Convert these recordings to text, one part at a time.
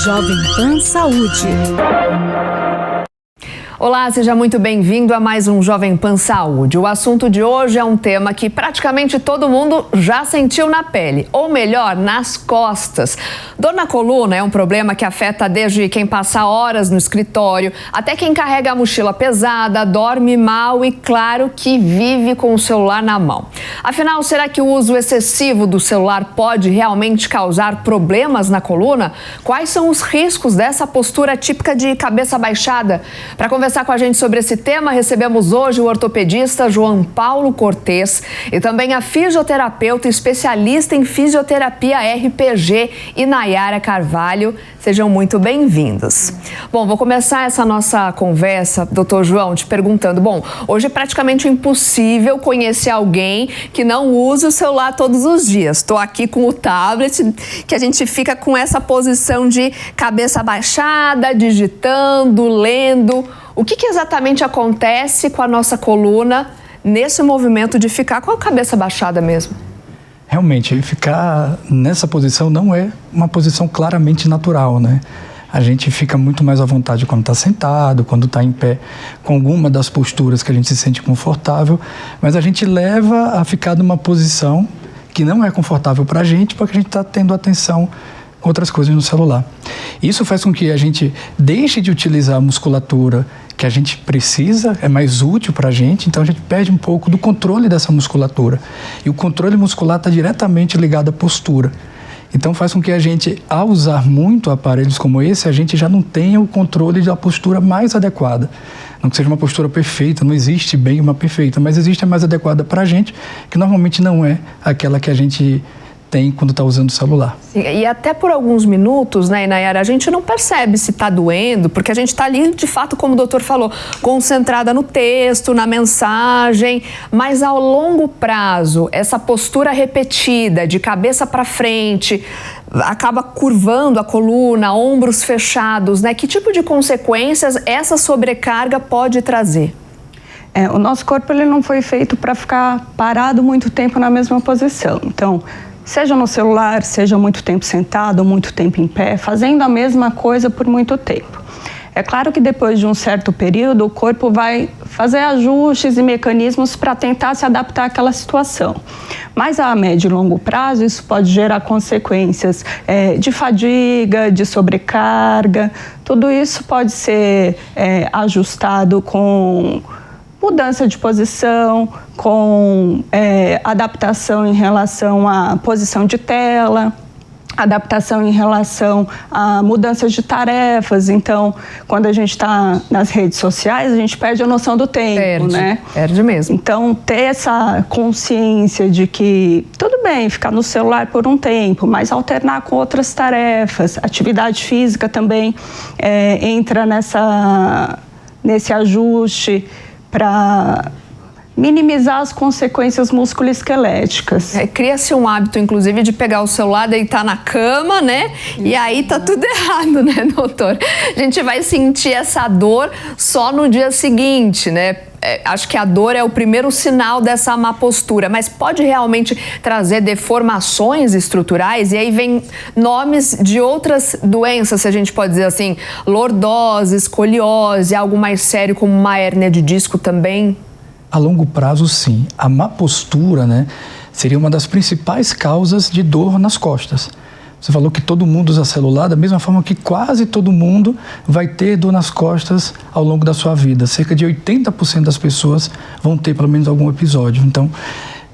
Jovem Pan Saúde. Olá, seja muito bem-vindo a mais um Jovem Pan Saúde. O assunto de hoje é um tema que praticamente todo mundo já sentiu na pele, ou melhor, nas costas. Dor na coluna é um problema que afeta desde quem passa horas no escritório, até quem carrega a mochila pesada, dorme mal e, claro, que vive com o celular na mão. Afinal, será que o uso excessivo do celular pode realmente causar problemas na coluna? Quais são os riscos dessa postura típica de cabeça baixada? Para conversar com a gente sobre esse tema, recebemos hoje o ortopedista João Paulo Cortez e também a fisioterapeuta especialista em fisioterapia RPG, Inayara Carvalho. Sejam muito bem-vindos. Bom, vou começar essa nossa conversa, doutor João, te perguntando, hoje é praticamente impossível conhecer alguém que não usa o celular todos os dias. Estou aqui com o tablet, que a gente fica com essa posição de cabeça baixada, digitando, lendo. O que exatamente acontece com a nossa coluna nesse movimento de ficar com a cabeça baixada mesmo? Realmente, ficar nessa posição não é uma posição claramente natural, né? A gente fica muito mais à vontade quando está sentado, quando está em pé, com alguma das posturas que a gente se sente confortável, mas a gente leva a ficar numa posição que não é confortável para a gente, porque a gente está tendo atenção com outras coisas no celular. Isso faz com que a gente deixe de utilizar a musculatura que a gente precisa, é mais útil para a gente, então a gente perde um pouco do controle dessa musculatura. E o controle muscular está diretamente ligado à postura. Então faz com que a gente, ao usar muito aparelhos como esse, a gente já não tenha o controle da postura mais adequada. Não que seja uma postura perfeita, não existe bem uma perfeita, mas existe a mais adequada para a gente, que normalmente não é aquela que a gente tem quando está usando o celular. Sim, e até por alguns minutos, né, Inayara, a gente não percebe se está doendo, porque a gente está ali, de fato, como o doutor falou, concentrada no texto, na mensagem, mas ao longo prazo, essa postura repetida, de cabeça para frente, acaba curvando a coluna, ombros fechados, né? Que tipo de consequências essa sobrecarga pode trazer? O nosso corpo ele não foi feito para ficar parado muito tempo na mesma posição. Então, seja no celular, seja muito tempo sentado, muito tempo em pé, fazendo a mesma coisa por muito tempo. É claro que depois de um certo período, o corpo vai fazer ajustes e mecanismos para tentar se adaptar àquela situação. Mas a médio e longo prazo, isso pode gerar consequências de fadiga, de sobrecarga. Tudo isso pode ser ajustado com mudança de posição, com adaptação em relação à posição de tela, adaptação em relação a mudanças de tarefas. Então, quando a gente está nas redes sociais, a gente perde a noção do tempo, né? Perde mesmo. Então, ter essa consciência de que tudo bem ficar no celular por um tempo, mas alternar com outras tarefas, atividade física também entra nesse ajuste para minimizar as consequências musculoesqueléticas. Cria-se um hábito, inclusive, de pegar o celular, deitar na cama, né? E aí tá tudo errado, né, doutor? A gente vai sentir essa dor só no dia seguinte, né? Acho que a dor é o primeiro sinal dessa má postura, mas pode realmente trazer deformações estruturais? E aí vem nomes de outras doenças, se a gente pode dizer assim, lordose, escoliose, algo mais sério como uma hérnia de disco também? A longo prazo, sim. A má postura, né, seria uma das principais causas de dor nas costas. Você falou que todo mundo usa celular, da mesma forma que quase todo mundo vai ter dor nas costas ao longo da sua vida. Cerca de 80% das pessoas vão ter pelo menos algum episódio. Então,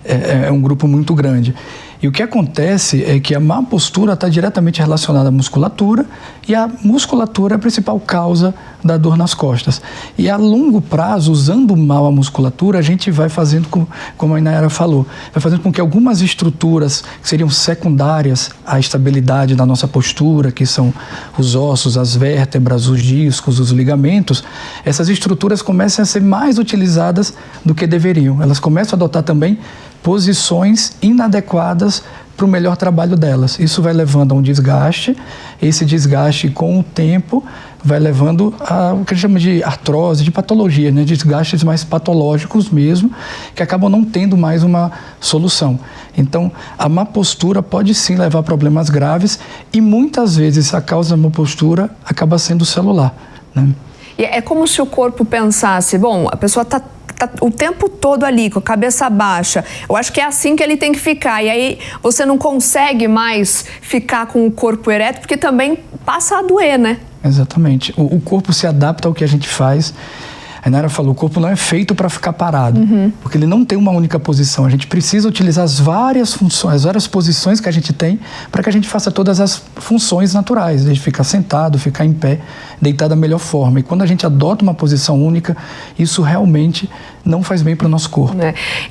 é um grupo muito grande. E o que acontece é que a má postura está diretamente relacionada à musculatura e a musculatura é a principal causa da dor nas costas. E a longo prazo, usando mal a musculatura, a gente vai fazendo, como a Inayara falou, vai fazendo com que algumas estruturas que seriam secundárias à estabilidade da nossa postura, que são os ossos, as vértebras, os discos, os ligamentos, essas estruturas comecem a ser mais utilizadas do que deveriam. Elas começam a adotar também posições inadequadas para o melhor trabalho delas. Isso vai levando a um desgaste, esse desgaste com o tempo vai levando a o que a gente chama de artrose, de patologia, né? Desgastes mais patológicos mesmo, que acabam não tendo mais uma solução. Então, a má postura pode sim levar a problemas graves e muitas vezes a causa da má postura acaba sendo o celular, né? E é como se o corpo pensasse, bom, a pessoa está o tempo todo ali, com a cabeça baixa. Eu acho que é assim que ele tem que ficar. E aí você não consegue mais ficar com o corpo ereto, porque também passa a doer, né? Exatamente. O corpo se adapta ao que a gente faz. A Nara falou, o corpo não é feito para ficar parado, porque ele não tem uma única posição. A gente precisa utilizar as várias funções, as várias posições que a gente tem para que a gente faça todas as funções naturais. A gente ficar sentado, ficar em pé, deitar da melhor forma. E quando a gente adota uma posição única, isso realmente não faz bem para o nosso corpo.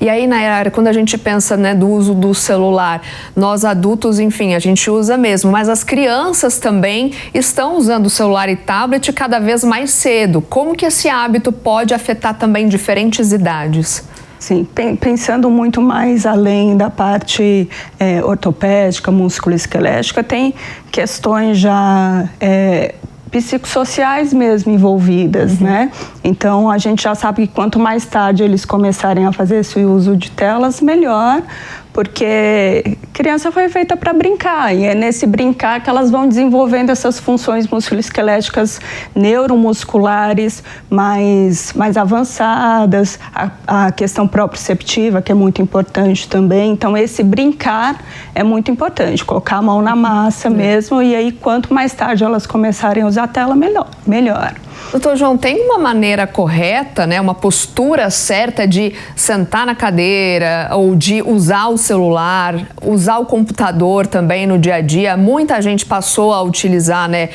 E aí, Nayara, quando a gente pensa, né, do uso do celular, nós adultos, enfim, a gente usa mesmo, mas as crianças também estão usando o celular e tablet cada vez mais cedo. Como que esse hábito pode afetar também diferentes idades? Sim, pensando muito mais além da parte ortopédica, musculoesquelética, tem questões já psicossociais mesmo envolvidas, né? Então, a gente já sabe que quanto mais tarde eles começarem a fazer esse uso de telas, melhor, porque criança foi feita para brincar, e é nesse brincar que elas vão desenvolvendo essas funções musculoesqueléticas neuromusculares mais avançadas, a questão proprioceptiva, que é muito importante também. Então, esse brincar é muito importante, colocar a mão na massa mesmo, e aí quanto mais tarde elas começarem a usar a tela, melhor. Doutor João, tem uma maneira correta, né, uma postura certa de sentar na cadeira ou de usar o celular, usar o computador também no dia a dia? Muita gente passou a utilizar, né,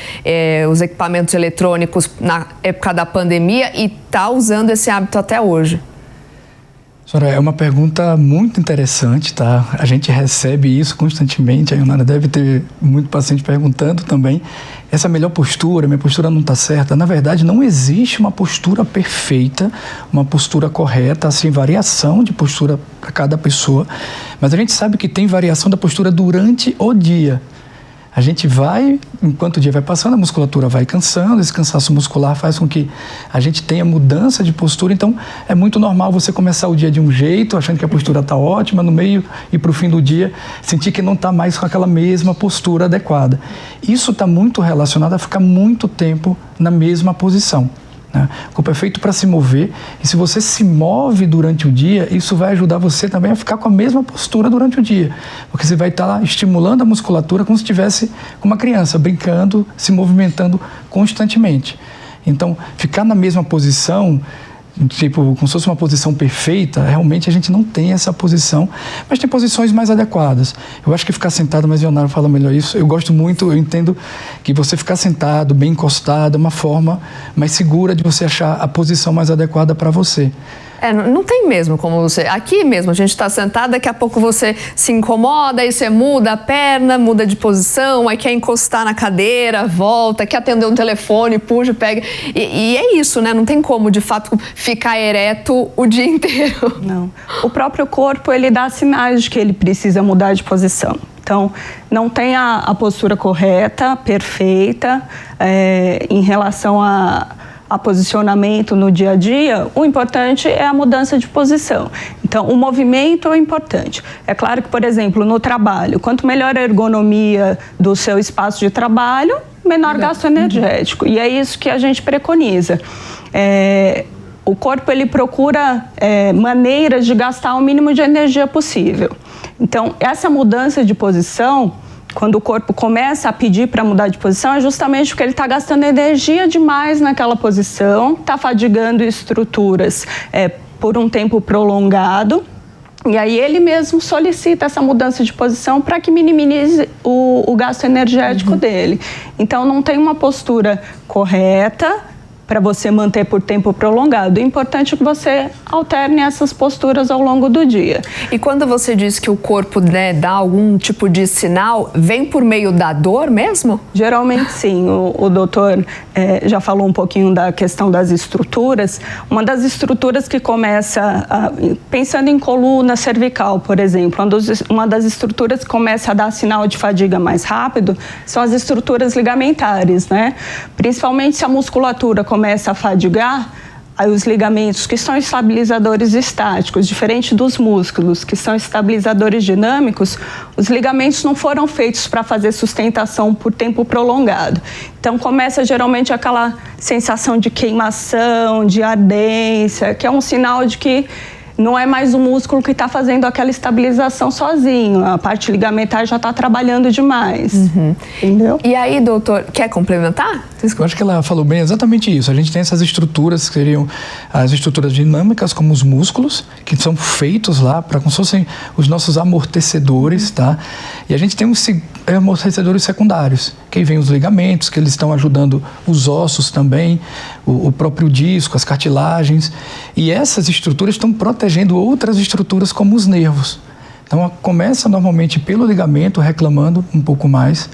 os equipamentos eletrônicos na época da pandemia e está usando esse hábito até hoje. Senhora, é uma pergunta muito interessante, tá? A gente recebe isso constantemente, a Ionara deve ter muito paciente perguntando também. Essa melhor postura, minha postura não está certa. Na verdade, não existe uma postura perfeita, uma postura correta, assim, variação de postura para cada pessoa. Mas a gente sabe que tem variação da postura durante o dia. A gente vai, enquanto o dia vai passando, a musculatura vai cansando, esse cansaço muscular faz com que a gente tenha mudança de postura. Então, é muito normal você começar o dia de um jeito, achando que a postura está ótima, no meio e para o fim do dia, sentir que não está mais com aquela mesma postura adequada. Isso está muito relacionado a ficar muito tempo na mesma posição. O corpo é feito para se mover, e se você se move durante o dia, isso vai ajudar você também a ficar com a mesma postura durante o dia, porque você vai estar lá estimulando a musculatura como se estivesse com uma criança, brincando, se movimentando constantemente. Então, ficar na mesma posição, tipo, como se fosse uma posição perfeita, realmente a gente não tem essa posição, mas tem posições mais adequadas. Eu acho que ficar sentado, mas o Leonardo fala melhor isso, eu gosto muito, eu entendo que você ficar sentado, bem encostado, é uma forma mais segura de você achar a posição mais adequada para você. Não tem mesmo como você... Aqui mesmo, a gente está sentado, daqui a pouco você se incomoda, aí você muda a perna, muda de posição, aí quer encostar na cadeira, volta, quer atender um telefone, puxa, pega... E é isso, né? Não tem como, de fato, ficar ereto o dia inteiro. Não. O próprio corpo, ele dá sinais de que ele precisa mudar de posição. Então, não tem a postura correta, perfeita, em relação a posicionamento no dia a dia. O importante é a mudança de posição. Então, o movimento é importante. É claro que, por exemplo, no trabalho, quanto melhor a ergonomia do seu espaço de trabalho, menor gasto energético. E é isso que a gente preconiza. O corpo, ele procura maneiras de gastar o mínimo de energia possível. Então, essa mudança de posição, quando o corpo começa a pedir para mudar de posição, é justamente porque ele está gastando energia demais naquela posição, está fadigando estruturas por um tempo prolongado, e aí ele mesmo solicita essa mudança de posição para que minimize o gasto energético dele. Então, não tem uma postura correta, para você manter por tempo prolongado. O importante é que você alterne essas posturas ao longo do dia. E quando você diz que o corpo, né, dá algum tipo de sinal, vem por meio da dor mesmo? Geralmente sim. O doutor já falou um pouquinho da questão das estruturas. Uma das estruturas que começa, pensando em coluna cervical, por exemplo, uma das estruturas que começa a dar sinal de fadiga mais rápido são as estruturas ligamentares, né? Principalmente se a musculatura começa a fadigar, aí os ligamentos, que são estabilizadores estáticos, diferente dos músculos, que são estabilizadores dinâmicos, os ligamentos não foram feitos para fazer sustentação por tempo prolongado. Então começa geralmente aquela sensação de queimação, de ardência, que é um sinal de que não é mais o músculo que está fazendo aquela estabilização sozinho. A parte ligamentar já está trabalhando demais. Entendeu? E aí, doutor, quer complementar? Eu acho que ela falou bem exatamente isso. A gente tem essas estruturas que seriam as estruturas dinâmicas, como os músculos, que são feitos lá para como se fossem os nossos amortecedores, tá? E a gente tem os amortecedores secundários, que aí vem os ligamentos, que eles estão ajudando os ossos também, o próprio disco, as cartilagens. E essas estruturas estão protegendo outras estruturas como os nervos. Então começa normalmente pelo ligamento, reclamando um pouco mais.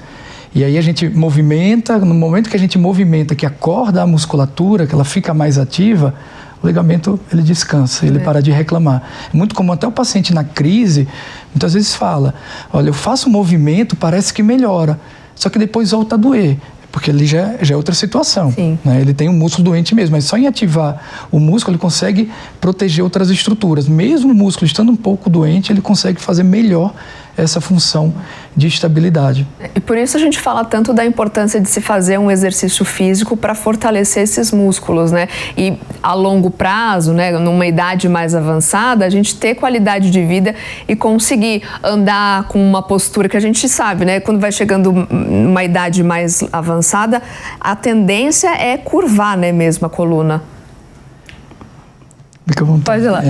E aí a gente movimenta, no momento que a gente movimenta, que acorda a musculatura, que ela fica mais ativa, o ligamento ele descansa, ele para de reclamar. É muito comum, até o paciente na crise, muitas vezes fala, olha, eu faço um movimento, parece que melhora, só que depois volta a doer. Porque ali já é outra situação, né? Ele tem um músculo doente mesmo, mas só em ativar o músculo ele consegue proteger outras estruturas. Mesmo o músculo estando um pouco doente, ele consegue fazer melhor essa função de estabilidade. E por isso a gente fala tanto da importância de se fazer um exercício físico para fortalecer esses músculos, né? E a longo prazo, né, numa idade mais avançada, a gente ter qualidade de vida e conseguir andar com uma postura que a gente sabe, né? Quando vai chegando numa idade mais avançada, a tendência é curvar, né, mesmo a coluna. Fica à vontade. Pode ir lá.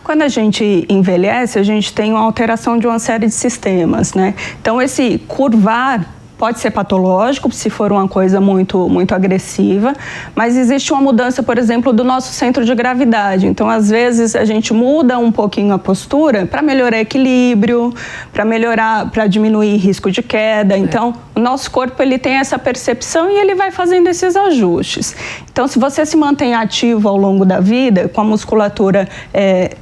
Quando a gente envelhece, a gente tem uma alteração de uma série de sistemas, né? Então, esse curvar pode ser patológico, se for uma coisa muito agressiva, mas existe uma mudança, por exemplo, do nosso centro de gravidade. Então, às vezes, a gente muda um pouquinho a postura para melhorar equilíbrio, para diminuir risco de queda. Então, o nosso corpo ele tem essa percepção e ele vai fazendo esses ajustes. Então, se você se mantém ativo ao longo da vida, com a musculatura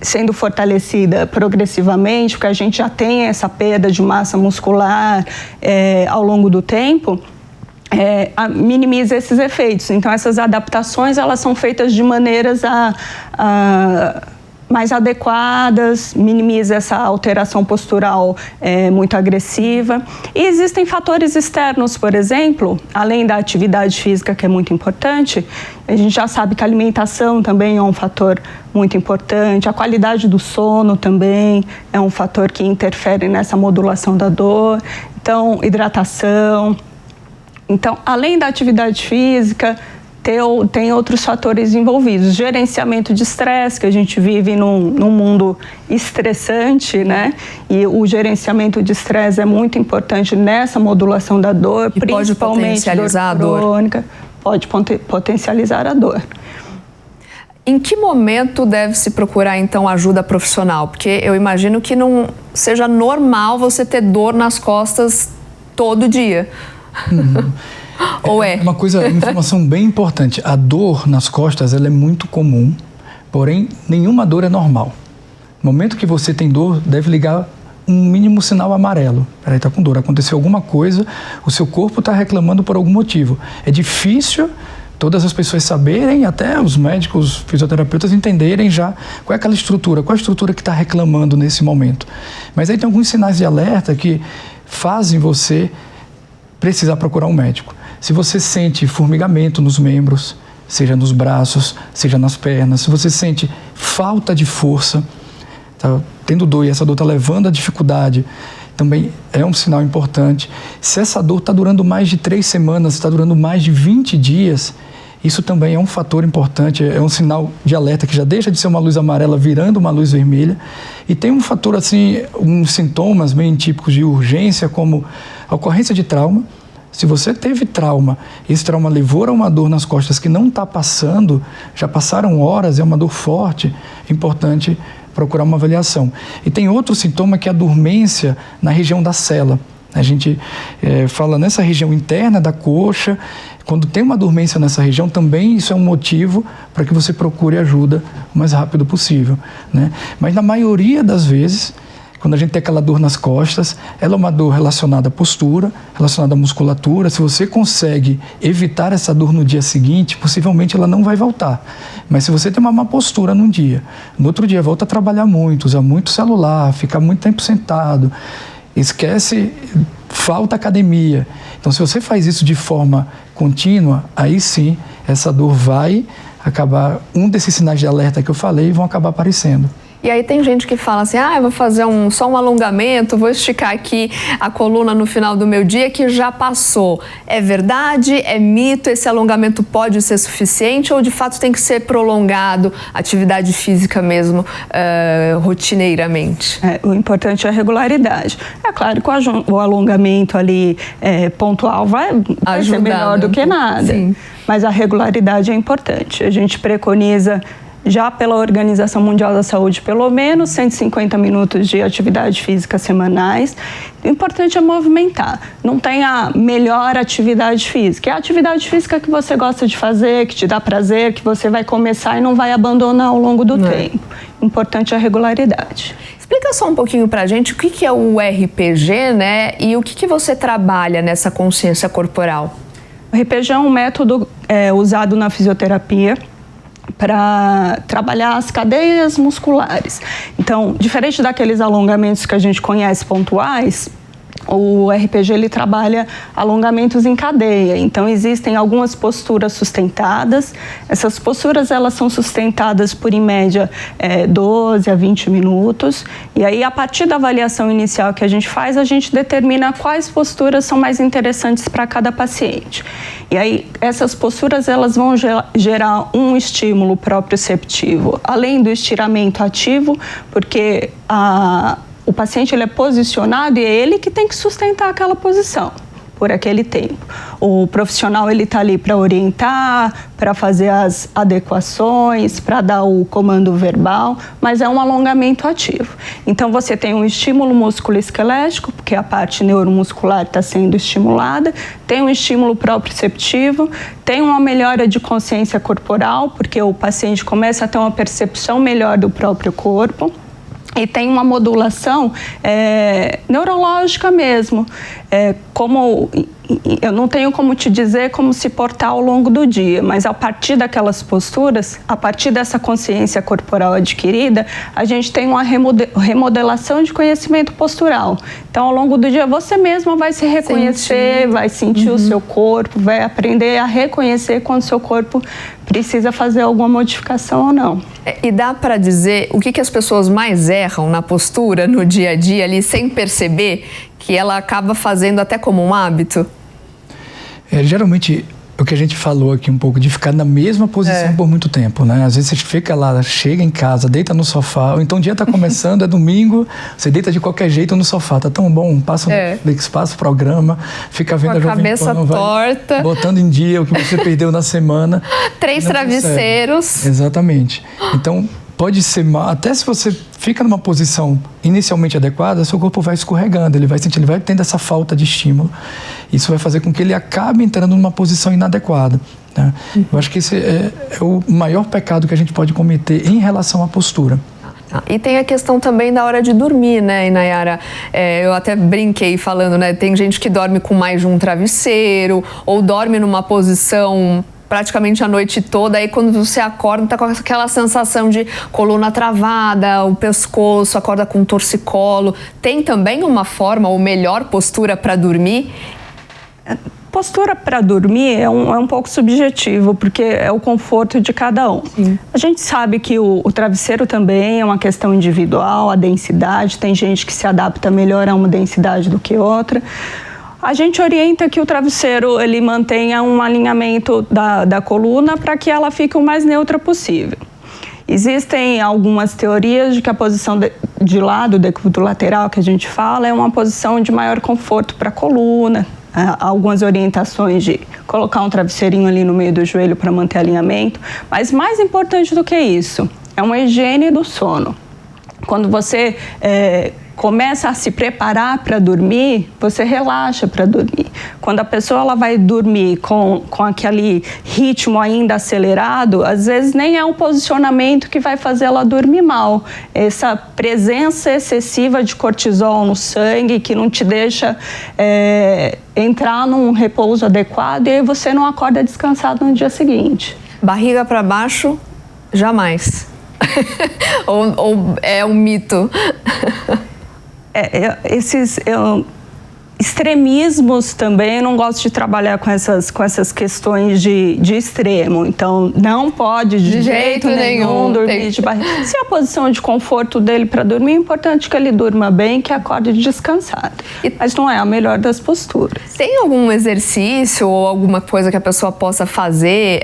sendo fortalecida progressivamente, porque a gente já tem essa perda de massa muscular ao longo do tempo, minimiza esses efeitos. Então, essas adaptações elas são feitas de maneiras mais adequadas, minimiza essa alteração postural muito agressiva. E existem fatores externos, por exemplo, além da atividade física, que é muito importante, a gente já sabe que a alimentação também é um fator muito importante, a qualidade do sono também é um fator que interfere nessa modulação da dor, então, hidratação. Então, além da atividade física, tem outros fatores envolvidos. Gerenciamento de estresse, que a gente vive num mundo estressante, né? E o gerenciamento de estresse é muito importante nessa modulação da dor, e principalmente pode potencializar a dor crônica, pode potencializar a dor. Em que momento deve-se procurar, então, ajuda profissional? Porque eu imagino que não seja normal você ter dor nas costas todo dia. Ou é? Uma informação bem importante. A dor nas costas, ela é muito comum, porém, nenhuma dor é normal. No momento que você tem dor, deve ligar um mínimo sinal amarelo. Peraí, tá com dor, aconteceu alguma coisa, o seu corpo está reclamando por algum motivo. É difícil todas as pessoas saberem, até os médicos, os fisioterapeutas entenderem já qual é aquela estrutura, qual a estrutura que está reclamando nesse momento. Mas aí tem alguns sinais de alerta que fazem você precisar procurar um médico. Se você sente formigamento nos membros, seja nos braços, seja nas pernas, se você sente falta de força, tá tendo dor e essa dor está levando a dificuldade, também é um sinal importante. Se essa dor está durando mais de 3 semanas, está durando mais de 20 dias, isso também é um fator importante, é um sinal de alerta que já deixa de ser uma luz amarela virando uma luz vermelha. E tem um fator, assim, uns sintomas bem típicos de urgência, como a ocorrência de trauma, Se você teve trauma, esse trauma levou a uma dor nas costas que não está passando, já passaram horas, é uma dor forte, é importante procurar uma avaliação. E tem outro sintoma que é a dormência na região da sela. A gente fala nessa região interna da coxa. Quando tem uma dormência nessa região, também isso é um motivo para que você procure ajuda o mais rápido possível, né? Mas na maioria das vezes, quando a gente tem aquela dor nas costas, ela é uma dor relacionada à postura, relacionada à musculatura. Se você consegue evitar essa dor no dia seguinte, possivelmente ela não vai voltar. Mas se você tem uma má postura num dia, no outro dia volta a trabalhar muito, usar muito celular, ficar muito tempo sentado, esquece, falta academia. Então, se você faz isso de forma contínua, aí sim, essa dor vai acabar, um desses sinais de alerta que eu falei, vão acabar aparecendo. E aí tem gente que fala assim, eu vou fazer só um alongamento, vou esticar aqui a coluna no final do meu dia que já passou. É verdade? É mito? Esse alongamento pode ser suficiente ou de fato tem que ser prolongado, atividade física mesmo, rotineiramente? O importante é a regularidade. É claro que o alongamento ali pontual vai ser melhor do que nada. Sim. Mas a regularidade é importante. A gente preconiza, já pela Organização Mundial da Saúde, pelo menos 150 minutos de atividade física semanais. O importante é movimentar. Não tem a melhor atividade física. É a atividade física que você gosta de fazer, que te dá prazer, que você vai começar e não vai abandonar ao longo do tempo. O importante é a regularidade. Explica só um pouquinho pra gente o que é o RPG, né? E o que você trabalha nessa consciência corporal? O RPG é um método usado na fisioterapia para trabalhar as cadeias musculares. Então, diferente daqueles alongamentos que a gente conhece pontuais, o RPG ele trabalha alongamentos em cadeia. Então, existem algumas posturas sustentadas. Essas posturas elas são sustentadas por, em média, 12 a 20 minutos. E aí, a partir da avaliação inicial que a gente faz, a gente determina quais posturas são mais interessantes para cada paciente. E aí, essas posturas elas vão gerar um estímulo proprioceptivo, além do estiramento ativo, porque o paciente ele é posicionado e é ele que tem que sustentar aquela posição por aquele tempo. O profissional ele está ali para orientar, para fazer as adequações, para dar o comando verbal, mas é um alongamento ativo. Então você tem um estímulo músculo-esquelético, porque a parte neuromuscular está sendo estimulada, tem um estímulo proprioceptivo, tem uma melhora de consciência corporal, porque o paciente começa a ter uma percepção melhor do próprio corpo. E tem uma modulação neurológica mesmo. Como eu não tenho como te dizer como se portar ao longo do dia, mas a partir daquelas posturas, a partir dessa consciência corporal adquirida, a gente tem uma remodelação de conhecimento postural. Então, ao longo do dia, você mesma vai se reconhecer, vai sentir o seu corpo, vai aprender a reconhecer quando o seu corpo precisa fazer alguma modificação ou não. E dá para dizer o que as pessoas mais erram na postura, no dia a dia, ali, sem perceber, que ela acaba fazendo até como um hábito? Geralmente, o que a gente falou aqui um pouco, de ficar na mesma posição por muito tempo, né? Às vezes você fica lá, chega em casa, deita no sofá, ou então o dia tá começando, é domingo, você deita de qualquer jeito no sofá, tá tão bom, passa o Netflix, passa o programa, fica vendo a Jovem Pan, torta, botando em dia o que você perdeu na semana. 3 travesseiros. Exatamente. Então, pode ser mal, até se você fica numa posição inicialmente adequada, seu corpo vai escorregando, ele vai tendo essa falta de estímulo. Isso vai fazer com que ele acabe entrando numa posição inadequada, né? Eu acho que esse é o maior pecado que a gente pode cometer em relação à postura. E tem a questão também da hora de dormir, né, Inayara? Eu até brinquei falando, né? Tem gente que dorme com mais de um travesseiro ou dorme numa posição praticamente a noite toda, aí quando você acorda, tá com aquela sensação de coluna travada, o pescoço, acorda com torcicolo. Tem também uma forma ou melhor postura para dormir? Postura para dormir é um pouco subjetivo, porque é o conforto de cada um. Sim. A gente sabe que o travesseiro também é uma questão individual, a densidade, tem gente que se adapta melhor a uma densidade do que outra. A gente orienta que o travesseiro ele mantenha um alinhamento da coluna para que ela fique o mais neutra possível. Existem algumas teorias de que a posição de lado, decúbito lateral que a gente fala, é uma posição de maior conforto para a coluna. algumas orientações de colocar um travesseirinho ali no meio do joelho para manter alinhamento. Mas mais importante do que isso, é uma higiene do sono. Quando você começa a se preparar para dormir, você relaxa para dormir. Quando a pessoa ela vai dormir com aquele ritmo ainda acelerado, às vezes nem é um posicionamento que vai fazer ela dormir mal. Essa presença excessiva de cortisol no sangue que não te deixa entrar num repouso adequado e aí você não acorda descansado no dia seguinte. Barriga para baixo, jamais. ou é um mito? Esses extremismos também, eu não gosto de trabalhar com essas questões de extremo. Então, não pode de jeito nenhum dormir de barriga. Se a posição de conforto dele para dormir, é importante que ele durma bem, que acorde descansado. Mas não é a melhor das posturas. Tem algum exercício ou alguma coisa que a pessoa possa fazer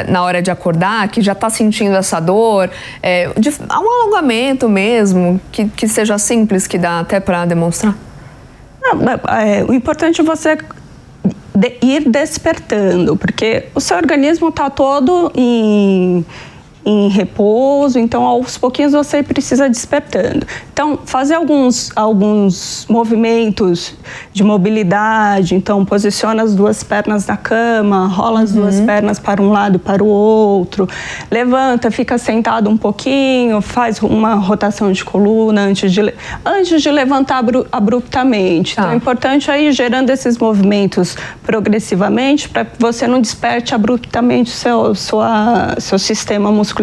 na hora de acordar, que já está sentindo essa dor? Um alongamento mesmo, que seja simples, que dá até para demonstrar? O importante é você ir despertando, porque o seu organismo está todo em repouso, então aos pouquinhos você precisa despertando. Então, fazer alguns movimentos de mobilidade, então posiciona as duas pernas na cama, rola as duas pernas para um lado e para o outro, levanta, fica sentado um pouquinho, faz uma rotação de coluna antes de levantar abruptamente. Então, é importante aí gerando esses movimentos progressivamente para que você não desperte abruptamente seu sistema musculoesquelético.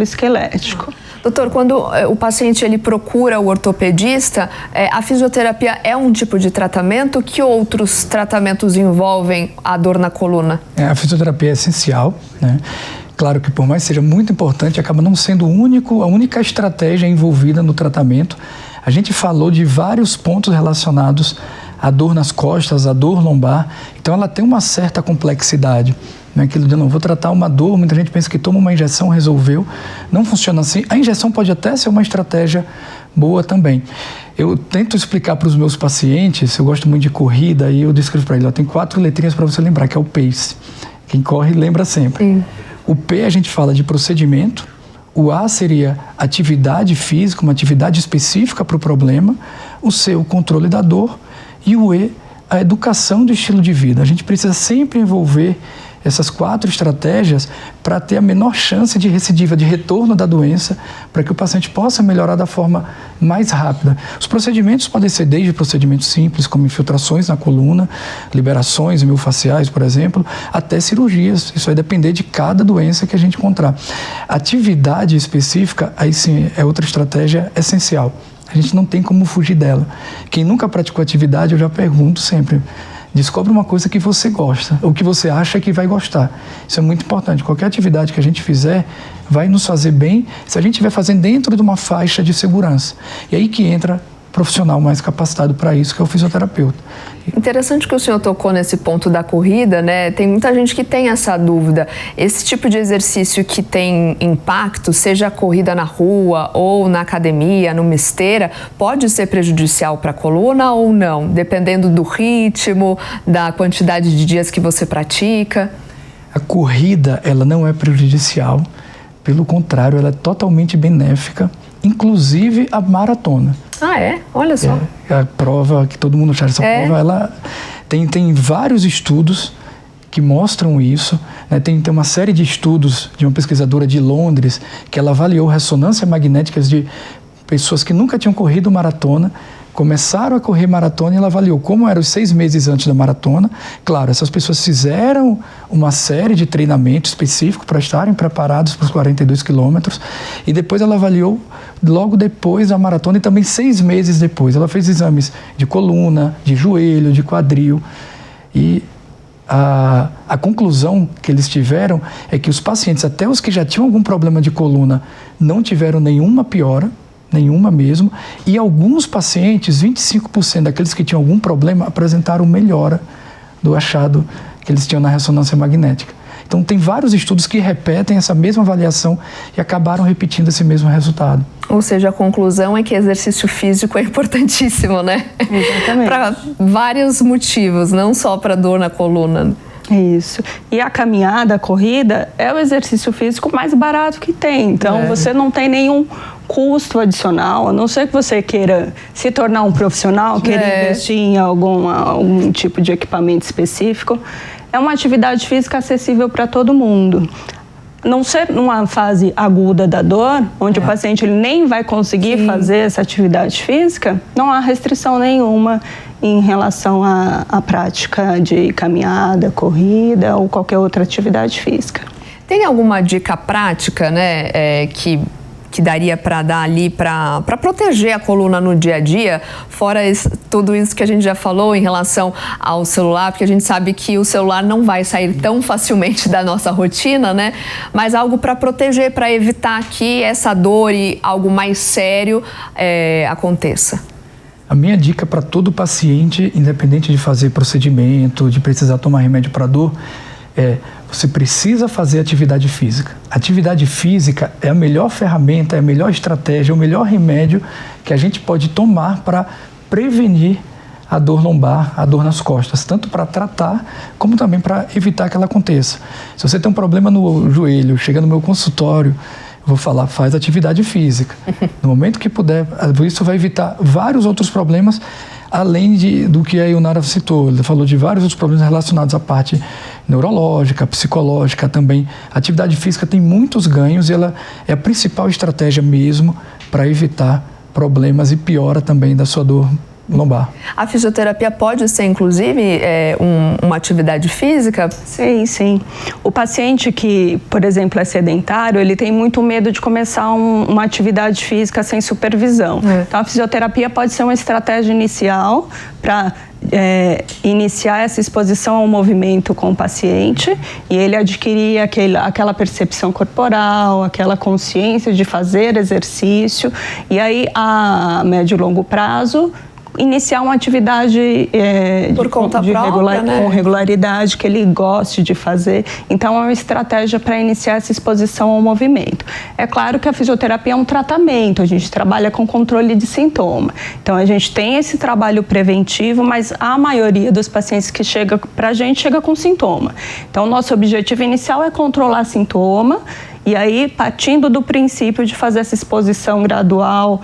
Doutor, quando o paciente ele procura o ortopedista, a fisioterapia é um tipo de tratamento? Que outros tratamentos envolvem a dor na coluna? A fisioterapia é essencial, né? Claro que por mais seja muito importante, acaba não sendo a única estratégia envolvida no tratamento. A gente falou de vários pontos relacionados à dor nas costas, à dor lombar, então ela tem uma certa complexidade. Aquilo de não vou tratar uma dor, muita gente pensa que toma uma injeção, resolveu. Não funciona assim. A injeção pode até ser uma estratégia boa também. Eu tento explicar para os meus pacientes, eu gosto muito de corrida, e eu descrevo para eles, tem 4 letrinhas para você lembrar, que é o PACE. Quem corre lembra sempre. Sim. O P a gente fala de procedimento, o A seria atividade física, uma atividade específica para o problema, o C, o controle da dor, e o E, a educação do estilo de vida. A gente precisa sempre envolver essas 4 estratégias para ter a menor chance de recidiva, de retorno da doença, para que o paciente possa melhorar da forma mais rápida. Os procedimentos podem ser desde procedimentos simples, como infiltrações na coluna, liberações miofasciais, por exemplo, até cirurgias. Isso vai depender de cada doença que a gente encontrar. Atividade específica, aí sim, é outra estratégia essencial. A gente não tem como fugir dela. Quem nunca praticou atividade, eu já pergunto sempre, descobre uma coisa que você gosta, ou que você acha que vai gostar. Isso é muito importante. Qualquer atividade que a gente fizer vai nos fazer bem se a gente estiver fazendo dentro de uma faixa de segurança. E aí que entra o profissional mais capacitado para isso, que é o fisioterapeuta. Interessante que o senhor tocou nesse ponto da corrida, né? Tem muita gente que tem essa dúvida. Esse tipo de exercício que tem impacto, seja a corrida na rua ou na academia, numa esteira, pode ser prejudicial para a coluna ou não? Dependendo do ritmo, da quantidade de dias que você pratica. A corrida, ela não é prejudicial. Pelo contrário, ela é totalmente benéfica, inclusive a maratona. Ah, é? Olha só. A prova, que todo mundo acha, essa prova, ela tem vários estudos que mostram isso, né? Tem uma série de estudos de uma pesquisadora de Londres que ela avaliou ressonância magnéticas de pessoas que nunca tinham corrido maratona, começaram a correr maratona e ela avaliou como eram os 6 meses antes da maratona. Claro, essas pessoas fizeram uma série de treinamento específico para estarem preparados para os 42 quilômetros e depois ela avaliou logo depois da maratona e também 6 meses depois. Ela fez exames de coluna, de joelho, de quadril e a conclusão que eles tiveram é que os pacientes, até os que já tinham algum problema de coluna, não tiveram nenhuma piora, nenhuma mesmo, e alguns pacientes, 25% daqueles que tinham algum problema, apresentaram melhora do achado que eles tinham na ressonância magnética. Então, tem vários estudos que repetem essa mesma avaliação e acabaram repetindo esse mesmo resultado. Ou seja, a conclusão é que exercício físico é importantíssimo, né? Exatamente. Para vários motivos, não só para dor na coluna. Isso. E a caminhada, a corrida, é o exercício físico mais barato que tem. Então, você não tem nenhum custo adicional, a não ser que você queira se tornar um profissional, queira investir em algum tipo de equipamento específico. É uma atividade física acessível para todo mundo. Não ser numa fase aguda da dor, onde o paciente ele nem vai conseguir fazer essa atividade física, não há restrição nenhuma em relação à prática de caminhada, corrida ou qualquer outra atividade física. Tem alguma dica prática, né, que daria para dar ali para proteger a coluna no dia a dia, fora tudo isso que a gente já falou em relação ao celular, porque a gente sabe que o celular não vai sair tão facilmente da nossa rotina, né? Mas algo para proteger, para evitar que essa dor e algo mais sério aconteça. A minha dica para todo paciente, independente de fazer procedimento, de precisar tomar remédio para dor, você precisa fazer atividade física. Atividade física é a melhor ferramenta, é a melhor estratégia, é o melhor remédio que a gente pode tomar para prevenir a dor lombar, a dor nas costas, tanto para tratar como também para evitar que ela aconteça. Se você tem um problema no joelho, chega no meu consultório, eu vou falar, faz atividade física. No momento que puder, isso vai evitar vários outros problemas, além do que a Ionara citou. Ele falou de vários outros problemas relacionados à parte neurológica, psicológica também. A atividade física tem muitos ganhos e ela é a principal estratégia mesmo para evitar problemas e piora também da sua dor lombar. A fisioterapia pode ser, inclusive, uma atividade física? Sim, sim. O paciente que, por exemplo, é sedentário, ele tem muito medo de começar uma atividade física sem supervisão. Então, a fisioterapia pode ser uma estratégia inicial para iniciar essa exposição ao movimento com o paciente e ele adquirir aquela percepção corporal, aquela consciência de fazer exercício e aí, a médio e longo prazo, iniciar uma atividade por conta própria, com regularidade, que ele goste de fazer. Então, é uma estratégia para iniciar essa exposição ao movimento. É claro que a fisioterapia é um tratamento, a gente trabalha com controle de sintoma. Então, a gente tem esse trabalho preventivo, mas a maioria dos pacientes que chega para a gente chega com sintoma. Então, nosso objetivo inicial é controlar sintoma. E aí, partindo do princípio de fazer essa exposição gradual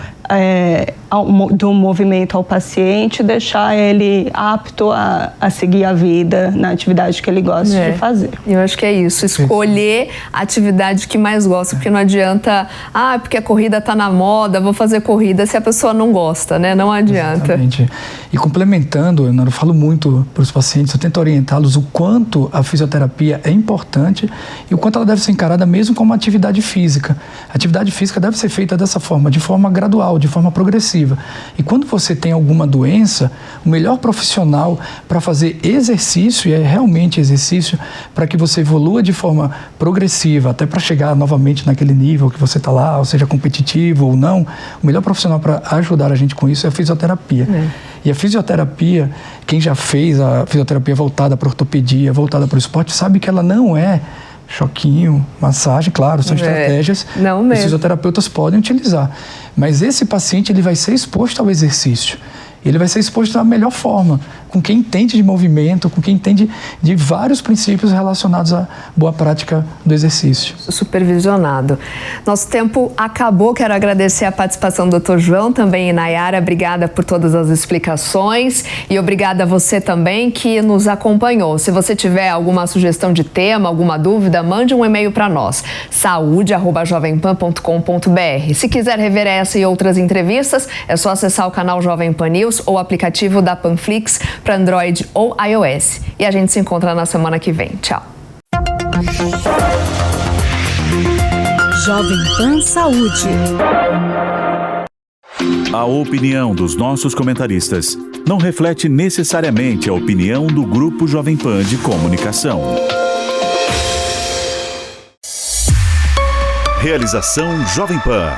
do movimento ao paciente, deixar ele apto a seguir a vida na atividade que ele gosta de fazer. Eu acho que é isso, escolher a atividade que mais gosta, porque não adianta, porque a corrida está na moda, vou fazer corrida, se a pessoa não gosta, né? Não adianta. Exatamente. E complementando, eu falo muito para os pacientes, eu tento orientá-los o quanto a fisioterapia é importante e o quanto ela deve ser encarada mesmo como uma atividade física. A atividade física deve ser feita dessa forma, de forma gradual, de forma progressiva. E quando você tem alguma doença, o melhor profissional para fazer exercício, e é realmente exercício, para que você evolua de forma progressiva, até para chegar novamente naquele nível que você está lá, ou seja, competitivo ou não, o melhor profissional para ajudar a gente com isso é a fisioterapia. E a fisioterapia, quem já fez a fisioterapia voltada para ortopedia, voltada para o esporte, sabe que ela não é choquinho, massagem, claro, são estratégias que os fisioterapeutas podem utilizar. Mas esse paciente ele vai ser exposto ao exercício. Ele vai ser exposto da melhor forma, com quem entende de movimento, com quem entende de vários princípios relacionados à boa prática do exercício. Supervisionado. Nosso tempo acabou. Quero agradecer a participação do Dr. João, também Nayara. Obrigada por todas as explicações e obrigada a você também que nos acompanhou. Se você tiver alguma sugestão de tema, alguma dúvida, mande um e-mail para nós, saude@jovempan.com.br. Se quiser rever essa e outras entrevistas, é só acessar o canal Jovem Pan News ou o aplicativo da Panflix para Android ou iOS. E a gente se encontra na semana que vem. Tchau. Jovem Pan Saúde. A opinião dos nossos comentaristas não reflete necessariamente a opinião do Grupo Jovem Pan de Comunicação. Realização Jovem Pan.